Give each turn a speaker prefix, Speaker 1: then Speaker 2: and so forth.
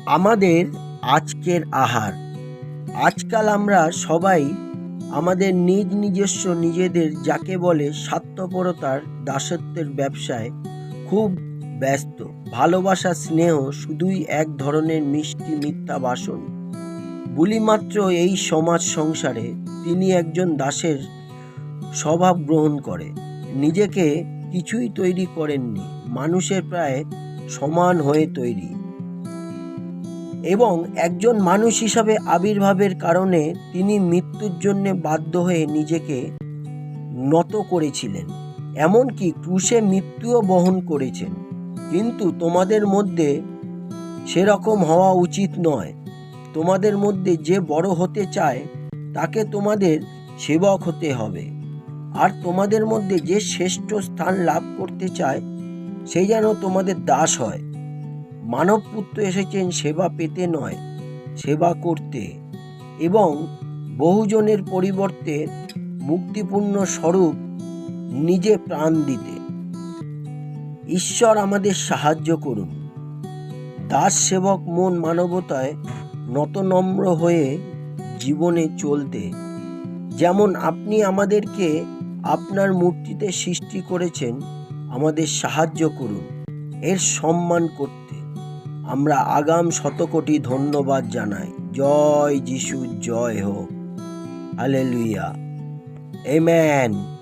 Speaker 1: আমাদের আজকের আহার। আজকাল আমরা সবাই আমাদের নিজস্ব যাকে বলে স্বার্থপরতার দাসত্বের ব্যবসায় খুব ব্যস্ত। ভালোবাসা স্নেহ শুধুই এক ধরনের মিষ্টি মিথ্যা বাসন বুলি মাত্র। এই সমাজ সংসারে তিনি একজন দাসের স্বভাব গ্রহণ করে নিজেকে কিছুই তৈরি করেননি, মানুষের প্রায় সমান হয়ে তৈরি এবং একজন মানুষ হিসাবে আবির্ভাবের কারণে তিনি মৃত্যুর জন্য বাধ্য হয়ে নিজেকে নত করেছিলেন, এমনকি ক্রুশে মৃত্যুও বহন করেছেন। কিন্তু তোমাদের মধ্যে সেরকম হওয়া উচিত নয়। তোমাদের মধ্যে যে বড় হতে চায় তাকে তোমাদের সেবক হতে হবে, আর তোমাদের মধ্যে যে শ্রেষ্ঠ স্থান লাভ করতে চায় সে যেন তোমাদের দাস হয়। মানব পুত্র এসেছেন সেবা পেতে নয়, সেবা করতে এবং বহুজনের পরিবর্তে মুক্তিপূর্ণ স্বরূপ নিজে প্রাণ দিতে। ঈশ্বর আমাদের সাহায্য করুন দাস সেবক মন মানবতায় নতনম্র হয়ে জীবনে চলতে। যেমন আপনি আমাদেরকে আপনার মূর্তিতে সৃষ্টি করেছেন, আমাদের সাহায্য করুন এর সম্মান করতে। আমরা আগাম শতকোটি ধন্যবাদ জানাই। জয় যিশু, জয় হোক। Hallelujah, amen.